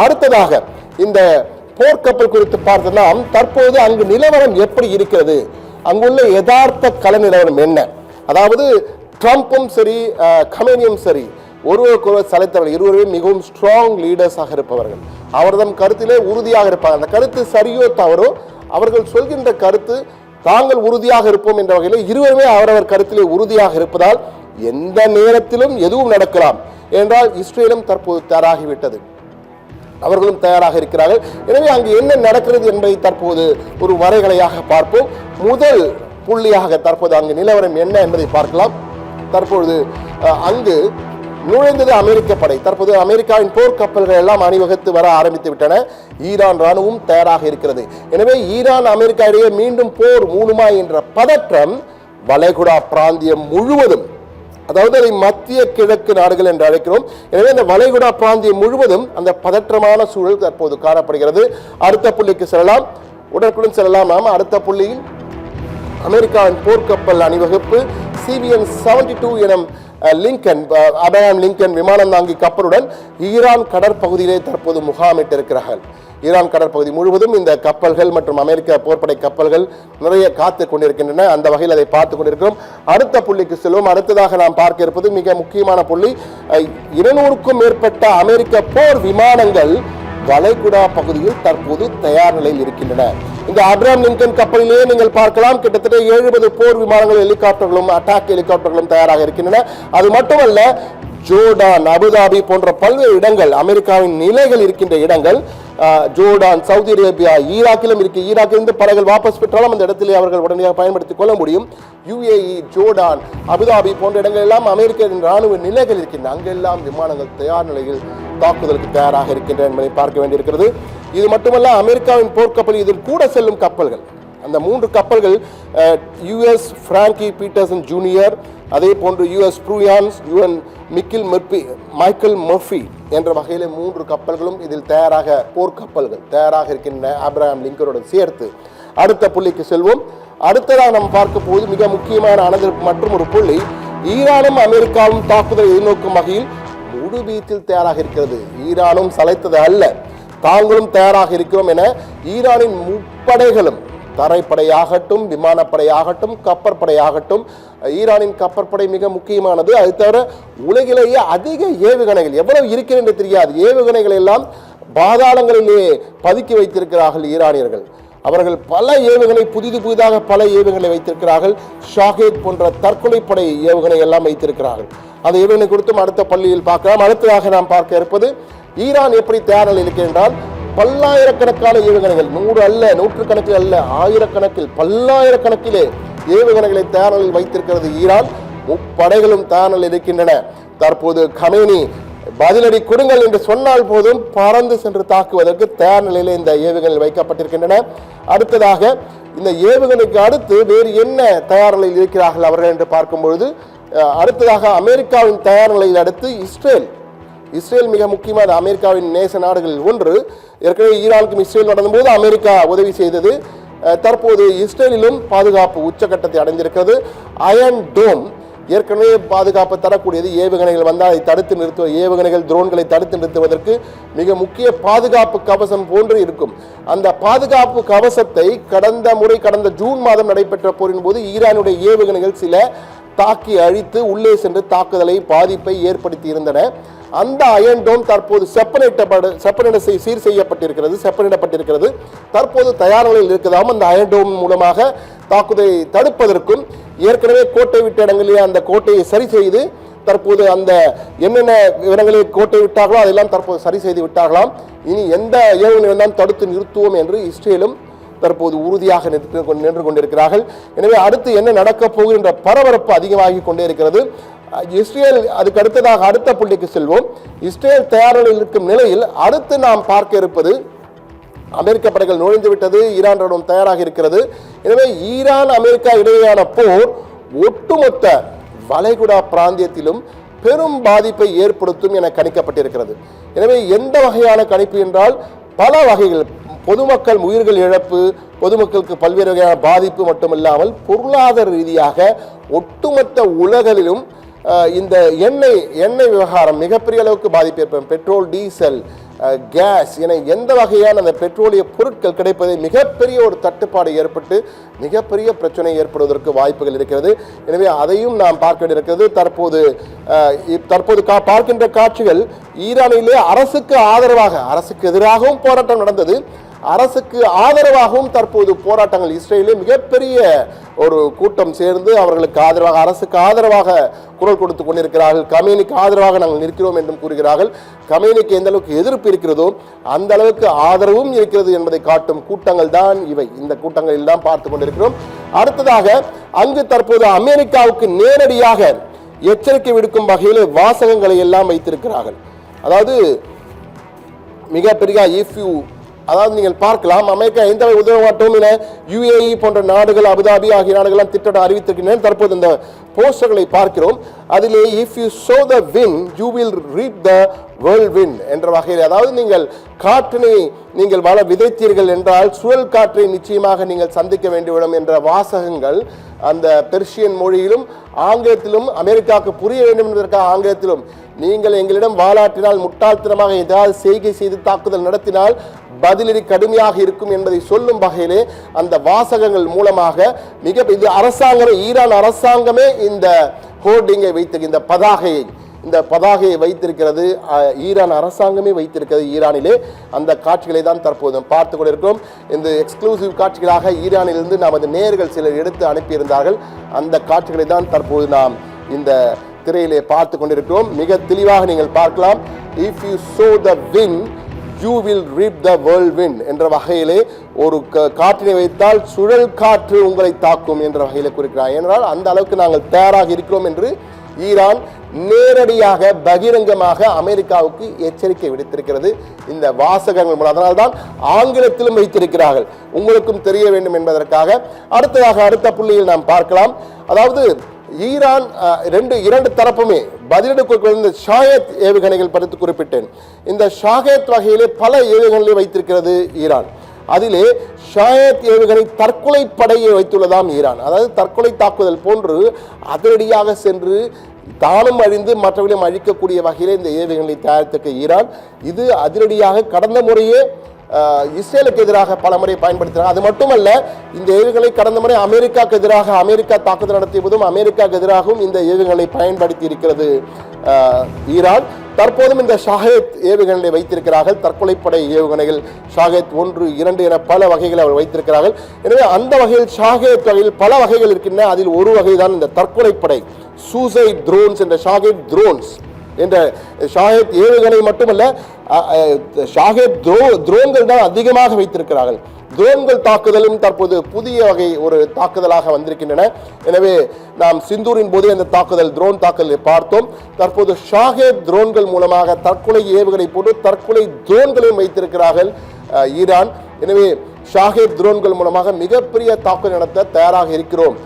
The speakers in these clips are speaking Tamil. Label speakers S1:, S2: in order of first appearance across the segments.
S1: அடுத்ததாக இந்த போர்க்கப்பல் குறித்து பார்த்தலாம். தற்போது அங்கு நிலவரம் எப்படி இருக்கிறது, அங்குள்ள யதார்த்த கள நிலவரம் என்ன? அதாவது ட்ரம்ப்பும் சரி கமேனியும் சரி ஒருவருக்கொருவர் சலைத்தவர்கள், இருவருமே மிகவும் ஸ்ட்ராங் லீடர்ஸாக இருப்பவர்கள். அவர்தம் கருத்திலே உறுதியாக இருப்பாங்க. அந்த கருத்து சரியோ தவறோ அவர்கள் சொல்கின்ற கருத்து தாங்கள் உறுதியாக இருப்போம் என்ற வகையில் இருவருமே அவரவர் கருத்திலே உறுதியாக இருப்பதால் எந்த நேரத்திலும் எதுவும் நடக்கலாம் என்றால் இஸ்ரேலும் தற்போது தயாராகிவிட்டது, அவர்களும் தயாராக இருக்கிறார்கள். எனவே அங்கு என்ன நடக்கிறது என்பதை தற்போது ஒரு வரைகலையாக பார்ப்போம். முதல் புள்ளியாக தற்போது அங்கு நிலவரம் என்ன என்பதை பார்க்கலாம். தற்பொழுது அங்கு நுழைந்தது அமெரிக்க படை. தற்போது அமெரிக்காவின் போர்க்கப்பல்கள் எல்லாம் அணிவகுத்து வர ஆரம்பித்து விட்டன. ஈரான் ராணுவம் தயாராக இருக்கிறது. எனவே ஈரான் அமெரிக்கா இடையே மீண்டும் போர் மூணுமா என்ற பதற்றம் வளைகுடா பிராந்தியம் முழுவதும், அதாவது அதை மத்திய கிழக்கு நாடுகள் என்று அழைக்கிறோம். எனவே இந்த வளைகுடா பிராந்தியம் முழுவதும் அந்த பதற்றமான சூழல் தற்போது காணப்படுகிறது. அடுத்த புள்ளிக்கு செல்லலாம், உடனுக்குடன் செல்லலாம். நாம் அடுத்த புள்ளியில் அமெரிக்காவின் போர்க்கப்பல் அணிவகுப்பு CVN-72 எனும் அப்ரஹாம் லிங்கன் விமானம் தாங்கி கப்பலுடன் ஈரான் கடற்பகுதியிலே தற்போது முகாமிட்டிருக்கிறார்கள். ஈரான் கடற்பகுதி முழுவதும் இந்த கப்பல்கள் மற்றும் அமெரிக்க போர்ப்படை கப்பல்கள் நிறைய காத்து கொண்டிருக்கின்றன. அந்த வகையில் அதை பார்த்து கொண்டிருக்கிறோம். அடுத்த புள்ளிக்கு செல்வோம். அடுத்ததாக நாம் பார்க்க இருப்பது மிக முக்கியமான புள்ளி. 200க்கும் மேற்பட்ட அமெரிக்க போர் விமானங்கள் வளைகுடா பகுதியில் தற்போது தயார் நிலையில் இருக்கின்றன. இந்த அப்ரஹாம் லிங்கன் கப்பலிலேயே நீங்கள் பார்க்கலாம், கிட்டத்தட்ட 70 போர் விமானங்கள், ஹெலிகாப்டர்களும் அட்டாக் ஹெலிகாப்டர்களும் தயாராக இருக்கின்றன. அது மட்டுமல்ல, ஜோர்டான், அபுதாபி போன்ற பல்வேறு இடங்கள், அமெரிக்காவின் நிலைகள் இருக்கின்ற இடங்கள், ஜோர்டான், சவுதி அரேபியா, ஈராக்கிலும் இருக்கு. ஈராக்கிலிருந்து படைகள் வாபஸ் பெற்றாலும் அந்த இடத்திலே அவர்கள் உடனடியாக பயன்படுத்திக் கொள்ள முடியும். UAE, ஜோர்டான், அபுதாபி போன்ற இடங்கள் எல்லாம் அமெரிக்க ராணுவ நிலைகள் இருக்கின்றன. அங்கெல்லாம் விமானங்கள் தயார் நிலையில் தாக்குதலுக்கு தயாராக இருக்கின்றன என்பதை பார்க்க வேண்டியிருக்கிறது. இது மட்டுமல்ல, அமெரிக்காவின் போர்க்கப்பல், இதில் கூட செல்லும் கப்பல்கள், அந்த 3 கப்பல்கள் US பிராங்கி பீட்டர்சன் ஜூனியர், அதே போன்று US ப்ரூயான்ஸ், UN மைக்கேல் மர்ஃபி என்ற வகையில் 3 கப்பல்களும் இதில் தயாராக, போர்க்கப்பல்கள் தயாராக இருக்கின்றன அப்ரஹாம் லிங்கனுடன் சேர்த்து. அடுத்த புள்ளிக்கு செல்வோம். அடுத்ததாக நாம் பார்க்க போது மிக முக்கியமான மற்றும் ஒரு புள்ளி, ஈரானும் அமெரிக்காவும் தாக்குதலை எதிர்நோக்கும் வகையில் முழு வீச்சில் தயாராக இருக்கிறது. ஈரானும் சளைத்தது அல்ல, தாங்களும் தயாராக இருக்கிறோம் என ஈரானின் முப்படைகளும், தரைப்படையாகட்டும், விமானப்படையாகட்டும், கப்பற்படையாகட்டும், ஈரானின் கப்பற்படை மிக முக்கியமானது. அது தவிர உலகிலேயே அதிக ஏவுகணைகள் எவ்வளவு இருக்கிறது என்று தெரியாது, ஏவுகணைகள் எல்லாம் பாதாளங்களிலே பதுக்கி வைத்திருக்கிறார்கள் ஈரானியர்கள். அவர்கள் பல ஏவுகணை, புதிதாக பல ஏவுகணை வைத்திருக்கிறார்கள். ஷாஹேத் போன்ற தற்கொலைப்படை ஏவுகணை எல்லாம் வைத்திருக்கிறார்கள். அந்த ஏவுகணை குறித்தும் அடுத்த பள்ளியில் பார்க்கலாம். அடுத்ததாக நாம் பார்க்க இருப்பது, ஈரான் எப்படி தயார் நிலையில் இருக்கிறால், பல்லாயிரக்கணக்கான ஏவுகணைகள், 100 அல்ல, 100கணக்கில் அல்ல, ஆயிரக்கணக்கில், பல்லாயிரக்கணக்கிலே ஏவுகணைகளை தயார் நிலையில் வைத்திருக்கிறது ஈரான். முப்படைகளும் தயார் நிலையில் இருக்கின்றன. தற்போது கமேனி பதிலடி கொடுங்கள் என்று சொன்னால் போதும் பறந்து சென்று தாக்குவதற்கு தயார் நிலையில் இந்த ஏவுகணைகள் வைக்கப்பட்டிருக்கின்றன. அடுத்ததாக இந்த ஏவுகணைக்கு அடுத்து வேறு என்ன தயார் நிலையில் இருக்கிறார்கள் அவர்கள் என்று பார்க்கும்பொழுது, அடுத்ததாக அமெரிக்காவின் தயார் நிலையில் அடுத்து இஸ்ரேல் மிக முக்கியமான அமெரிக்காவின் நேச நாடுகளில் ஒன்று. ஏற்கனவே ஈரானுக்கும் இஸ்ரேல் நடந்தபோது அமெரிக்கா உதவி செய்தது. தற்போது இஸ்ரேலிலும் பாதுகாப்பு உச்சகட்டத்தை அடைந்திருக்கிறது. அயன் டோம் ஏற்கனவே பாதுகாப்பு தரக்கூடியது. ஏவுகணைகள் வந்தால் அதை தடுத்து நிறுத்துவ, ஏவுகணைகள், ட்ரோன்களை தடுத்து நிறுத்துவதற்கு மிக முக்கிய பாதுகாப்பு கவசம் போன்று இருக்கும். அந்த பாதுகாப்பு கவசத்தை கடந்த ஜூன் மாதம் நடைபெற்ற போரின் போது ஈரானுடைய ஏவுகணைகள் சில தாக்கி அழித்து உள்ளே சென்று தாக்குதலை, பாதிப்பை ஏற்படுத்தி இருந்தன. அந்த அயன் டோம் தற்போது செப்பனிடப்பட்டிருக்கிறது. தற்போது தயார் நிலையில் இருக்கிறதாம். அந்த அயன் டோம் மூலமாக தாக்குதலை தடுப்பதற்கும், ஏற்கனவே கோட்டை விட்ட இடங்களிலே அந்த கோட்டையை சரி செய்து, தற்போது அந்த என்னென்ன விவரங்களில் கோட்டை விட்டார்களோ அதெல்லாம் தற்போது சரி செய்து விட்டார்களாம். இனி எந்த ஏவுகணை தான் தடுத்து நிறுத்துவோம் என்று இஸ்ரேலும் தற்போது உறுதியாக நின்று கொண்டிருக்கிறார்கள். எனவே அடுத்து என்ன நடக்கப் போகின்ற பரபரப்பு அதிகமாகி கொண்டே இருக்கிறது. இஸ்ரேல் அதுக்கு அடுத்ததாக அடுத்த புள்ளிக்கு செல்வோம். இஸ்ரேல் தயார் நிலையில் இருக்கும் நிலையில் அடுத்து நாம் பார்க்க இருப்பது, அமெரிக்க படைகள் நுழைந்து விட்டது, ஈரான் ராணுவம் தயாராக இருக்கிறது. எனவே ஈரான் அமெரிக்கா இடையேயான போர் ஒட்டுமொத்த வளைகுடா பிராந்தியத்திலும் பெரும் பாதிப்பை ஏற்படுத்தும் என கணிக்கப்பட்டிருக்கிறது. எனவே எந்த வகையான கணிப்பு என்றால், பல வகைகள், பொதுமக்கள் உயிர்கள் இழப்பு, பொதுமக்களுக்கு பல்வேறு வகையான பாதிப்பு மட்டுமில்லாமல் பொருளாதார ரீதியாக ஒட்டுமொத்த உலகிலும் இந்த எண்ணெய் விவகாரம் மிகப்பெரிய அளவுக்கு பாதிப்பு ஏற்படும். பெட்ரோல், டீசல், கேஸ் என எந்த வகையான அந்த பெட்ரோலிய பொருட்கள் கிடைப்பதை மிகப்பெரிய ஒரு தட்டுப்பாடு ஏற்பட்டு மிகப்பெரிய பிரச்சனை ஏற்படுவதற்கு வாய்ப்புகள் இருக்கிறது. எனவே அதையும் நாம் பார்க்க வேண்டியிருக்கிறது. தற்போது பார்க்கின்ற காட்சிகள் ஈரானிலே அரசுக்கு ஆதரவாக, அரசுக்கு எதிராகவும் போராட்டம் நடந்தது, அரசுக்கு ஆதரவாகவும் தற்போது போராட்டங்கள். இஸ்ரேலிலே மிகப்பெரிய ஒரு கூட்டம் சேர்ந்து அவர்களுக்கு ஆதரவாக, அரசுக்கு ஆதரவாக குரல் கொடுத்து கொண்டிருக்கிறார்கள். கமேனிக்கு ஆதரவாக நாங்கள் நிற்கிறோம் என்றும் கூறுகிறார்கள். கமேனிக்கு எந்த அளவுக்கு எதிர்ப்பு இருக்கிறதோ அந்த அளவுக்கு ஆதரவும் இருக்கிறது என்பதை காட்டும் கூட்டங்கள் தான் இவை. இந்த கூட்டங்களில் தான் பார்த்து கொண்டிருக்கிறோம். அடுத்ததாக அங்கு தற்போது அமெரிக்காவுக்கு நேரடியாக எச்சரிக்கை விடுக்கும் வகையில் வாசகங்களை எல்லாம் வைத்திருக்கிறார்கள். அதாவது மிகப்பெரிய அதாவது நீங்கள் பார்க்கலாம், அமெரிக்கா எந்த உதவ மாட்டோம் என UAE போன்ற நாடுகள், அபுதாபி ஆகிய நாடுகள் திட்டம் அறிவித்திருக்கின்றன. தற்போது இந்த போஸ்டர்களை பார்க்கிறோம். அதிலே if you sow the wind you will reap the whirlwind என்ற வகையில், அதாவது நீங்கள் காற்றினை நீங்கள் விதைத்தீர்கள் என்றால் சுழல் காற்றை நிச்சயமாக நீங்கள் சந்திக்க வேண்டிவிடும் என்ற வாசகங்கள் அந்த பெர்ஷியன் மொழியிலும் ஆங்கிலத்திலும், அமெரிக்காவுக்கு புரிய வேண்டும் என்பதற்காக ஆங்கிலத்திலும், நீங்கள் எங்களிடம் வாலாட்டினால் முட்டாள்தனமாக ஏதாவது செய்கை செய்து தாக்குதல் நடத்தினால் பதிலடி கடுமையாக இருக்கும் என்பதை சொல்லும் வகையிலே அந்த வாசகங்கள் மூலமாக இது அரசாங்கமே, ஈரான் அரசாங்கமே இந்த ஹோர்டிங்கை இந்த பதாகையை வைத்திருக்கிறது. ஈரான் அரசாங்கமே வைத்திருக்கிறது ஈரானிலே. அந்த காட்சிகளை தான் தற்போது பார்த்து கொண்டிருக்கிறோம். இந்த எக்ஸ்க்ளூசிவ் காட்சிகளாக ஈரானிலிருந்து நமது நேயர்கள் சிலர் எடுத்து அனுப்பியிருந்தார்கள். அந்த காட்சிகளை தான் தற்போது நாம் இந்த திரையிலே பார்த்து கொண்டிருக்கிறோம். மிக தெளிவாக நீங்கள் பார்க்கலாம். if you sow the wind you will reap the whirlwind என்ற வகையிலே ஒரு காற்றினை வைத்தால் சுழல் காற்று உங்களை தாக்கும் என்ற வகையிலே குறிக்கிறார். ஏனென்றால் அந்த அளவுக்கு நாங்கள் தயாராக இருக்கிறோம் என்று ஈரான் நேரடியாக பகிரங்கமாக அமெரிக்காவுக்கு எச்சரிக்கை விடுத்திருக்கிறது இந்த வாசகங்கள் மூலம். அதனால்தான் ஆங்கிலத்திலும் வைத்திருக்கிறார்கள், உங்களுக்கும் தெரிய வேண்டும் என்பதற்காக. அடுத்த புள்ளியில் நாம் பார்க்கலாம். அதாவது ஈரான் இரண்டு தரப்புமே பதிலடி கொடுக்கிற ஷாஹேத் ஏவுகணைகள் பற்றி குறிப்பிட்டேன். இந்த ஷாஹேத் வகையிலே பல ஏவுகணைகளை வைத்திருக்கிறது ஈரான். அதிலே ஷாஹேத் ஏவுகணை தற்கொலை படையை வைத்துள்ளதாம் ஈரான். அதாவது தற்கொலை தாக்குதல் போன்று அதிரடியாக சென்று தானும் அழிந்து மற்றவர்களையும் அழிக்கக்கூடிய வகையிலே இந்த ஏவுகணைகளை தயாரித்திருக்க ஈரான் இது அதிரடியாக கடந்த முறையே இஸ்ரேலுக்கு எதிராக பல முறை பயன்படுத்தினார். அது மட்டுமல்ல, இந்த ஏவுகணை கடந்த முறை அமெரிக்காவுக்கு எதிராக அமெரிக்கா தாக்குதல் நடத்திய போதும் அமெரிக்காவுக்கு எதிராகவும் இந்த ஏவுகணை பயன்படுத்தி இருக்கிறது ஈரான். தற்போதும் இந்த ஷாஹேத் ஏவுகணைகளை வைத்திருக்கிறார்கள். தற்கொலைப்படை ஏவுகணைகள் ஷாஹேத் 1, 2 என பல வகைகளை அவர் வைத்திருக்கிறார்கள். எனவே அந்த வகையில் ஷாஹேத் வகையில் பல வகைகள் இருக்கின்றன. அதில் ஒரு வகைதான் இந்த தற்கொலைப்படை சூசைட் ட்ரோன்ஸ் என்ற ஷாஹேத் ட்ரோன்ஸ் என்ற ஷாஹேத் ஏவுகணை மட்டுமல்ல, ஷாஹேத் ட்ரோன்கள் தான் அதிகமாக வைத்திருக்கிறார்கள். ட்ரோன்கள் தாக்குதலும் தற்போது புதிய வகை ஒரு தாக்குதலாக வந்திருக்கின்றன. எனவே நாம் சிந்தூரின் போதே அந்த ட்ரோன் தாக்குதலை பார்த்தோம். தற்போது ஷாஹேத் ட்ரோன்கள் மூலமாக தற்கொலை ஏவுகணை போட்டு தற்கொலை ட்ரோன்களையும் வைத்திருக்கிறார்கள் ஈரான். எனவே ஷாஹேத் ட்ரோன்கள் மூலமாக மிகப்பெரிய தாக்குதல் நடத்த தயாராக இருக்கிறோம்.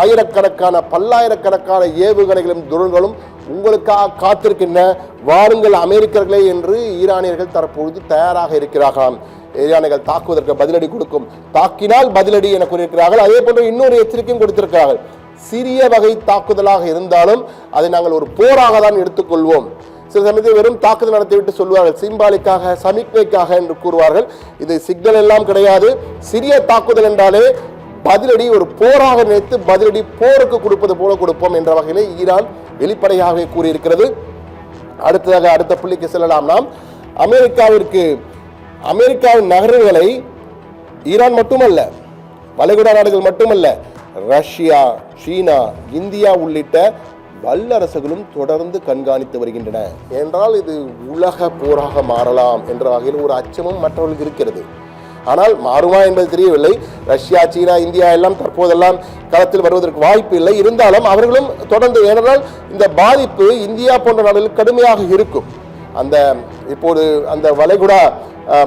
S1: ஆயிரக்கணக்கான பல்லாயிரக்கணக்கான ஏவுகணைகளும் ட்ரோன்களும் உங்களுக்காக காத்திருக்கின்ற வாருங்கள் அமெரிக்கர்களே என்று ஈரானியர்கள் தற்பொழுது தயாராக இருக்கிறார்களாம். ஈரானியர்கள் தாக்குவதற்கு பதிலடி கொடுக்கும், தாக்கினால் பதிலடி என கூறியிருக்கிறார்கள். அதே போன்று இன்னொரு எச்சரிக்கையும் கொடுத்திருக்கிறார்கள். சிறிய வகை தாக்குதலாக இருந்தாலும் அதை நாங்கள் ஒரு போராக தான் எடுத்துக்கொள்வோம். சில சமயத்தில் வெறும் தாக்குதல் நடத்திவிட்டு சொல்வார்கள், சிம்பாலிக்காக சமிக்ஞைக்காக என்று கூறுவார்கள். இது சிக்னல் எல்லாம் கிடையாது. சிறிய தாக்குதல் என்றாலே பதிலடி ஒரு போராக நினைத்து பதிலடி போருக்கு கொடுப்பது போல கொடுப்போம் என்ற வகையிலே ஈரான் வெளிப்படையாக கூறியிருக்கிறது. அடுத்த புள்ளிக்கு செல்லலாம். நாம் அமெரிக்காவின் நகரங்களை ஈரான் மட்டுமல்ல, வளைகுடா நாடுகள் மட்டுமல்ல, ரஷ்யா, சீனா, இந்தியா உள்ளிட்ட வல்லரசுகளும் தொடர்ந்து கண்காணித்து வருகின்றன. என்றால் இது உலக போராக மாறலாம் என்ற வகையில் ஒரு அச்சமும் மற்றவர்களுக்கு இருக்கிறது. ஆனால் மாறுமா என்பது தெரியவில்லை. ரஷ்யா, சீனா, இந்தியா எல்லாம் தற்போதெல்லாம் களத்தில் வருவதற்கு வாய்ப்பு இல்லை. இருந்தாலும் அவர்களும் தொடர்ந்து, ஏனென்றால் இந்த பாதிப்பு இந்தியா போன்ற நாடுகளில் கடுமையாக இருக்கும். இப்போது அந்த வளைகுடா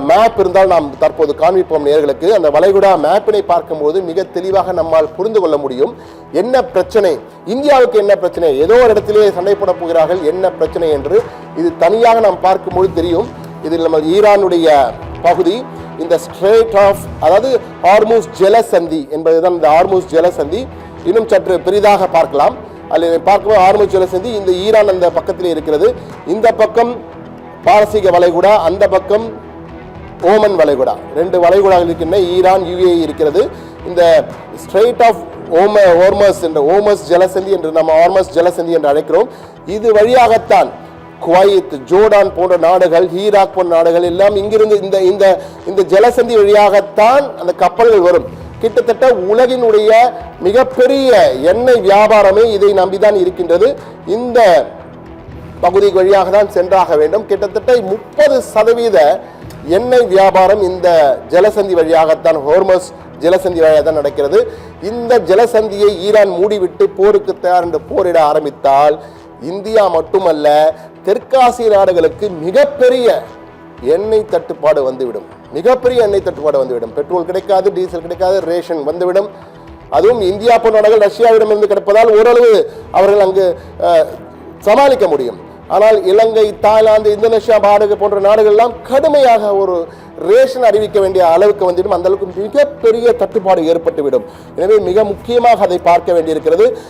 S1: மேப் இருந்தால் நாம் தற்போது காண்பிப்போம் நேயர்களுக்கு. அந்த வளைகுடா மேப்பினை பார்க்கும்போது மிக தெளிவாக நம்மால் புரிந்து கொள்ள முடியும் என்ன பிரச்சனை, இந்தியாவுக்கு என்ன பிரச்சனை, ஏதோ ஒரு இடத்திலே சண்டை போட போகிறார்கள், என்ன பிரச்சனை என்று. இது தனியாக நாம் பார்க்கும்போது தெரியும். இதில் நம்ம ஈரானுடைய பகுதி, இந்த ஸ்ட்ரெய்ட் ஆஃப், அதாவது ஹார்மூஸ் ஜலசந்தி என்பதுதான் இந்த ஹார்மூஸ் ஜலசந்தி. இன்னும் சற்று பெரிதாக பார்க்கலாம். அதில் பார்க்கும்போது ஹார்மூஸ் ஜலசந்தி இந்த ஈரான் அந்த பக்கத்திலே இருக்கிறது. இந்த பக்கம் பாரசீக வளைகுடா, அந்த பக்கம் ஓமன் வளைகுடா, 2 வளைகுடாக்கள் இருக்கின்றன. ஈரான், UAE இருக்கிறது. இந்த ஸ்ட்ரெய்ட் ஆஃப் ஹோர்மஸ் என்ற ஓமஸ் ஜலசந்தி என்று நம்ம ஹார்மஸ் ஜலசந்தி என்று அழைக்கிறோம். இது வழியாகத்தான் குவைத், ஜோர்டான் போன்ற நாடுகள், ஈராக் போன்ற நாடுகள் எல்லாம் இங்கிருந்து இந்த இந்த இந்த ஜலசந்தி வழியாகத்தான் அந்த கப்பல்கள் வரும். கிட்டத்தட்ட உலகினுடைய மிகப்பெரிய எண்ணெய் வியாபாரமே இதை நம்பிதான் இருக்கின்றது. இந்த பகுதி வழியாக தான் சென்றாக வேண்டும். கிட்டத்தட்ட 30% எண்ணெய் வியாபாரம் இந்த ஜலசந்தி வழியாகத்தான், ஹோர்மஸ் ஜலசந்தி வழியாக தான் நடக்கிறது. இந்த ஜலசந்தியை ஈரான் மூடிவிட்டு போருக்கு தயார் என்று போரிட ஆரம்பித்தால் இந்தியா மட்டுமல்ல, தெற்காசிய நாடுகளுக்கு மிகப்பெரிய எண்ணெய் தட்டுப்பாடு வந்துவிடும். மிகப்பெரிய எண்ணெய் தட்டுப்பாடு வந்துவிடும். பெட்ரோல் கிடைக்காது, டீசல் கிடைக்காது, ரேஷன் வந்துவிடும். அதுவும் இந்தியா போன்ற நாடுகள் ரஷ்யாவிடமிருந்து கிடைப்பதால் ஓரளவு அவர்கள் அங்கு சமாளிக்க முடியும். ஆனால் இலங்கை, தாய்லாந்து, இந்தோனேஷியா போன்ற நாடுகள் எல்லாம் கடுமையாக ஒரு ரேஷன் அறிவிக்க வேண்டிய அளவுக்கு வந்துவிடும். அந்த அளவுக்கு மிகப்பெரிய தட்டுப்பாடு ஏற்பட்டுவிடும். எனவே மிக முக்கியமாக அதை பார்க்க வேண்டியிருக்கிறது.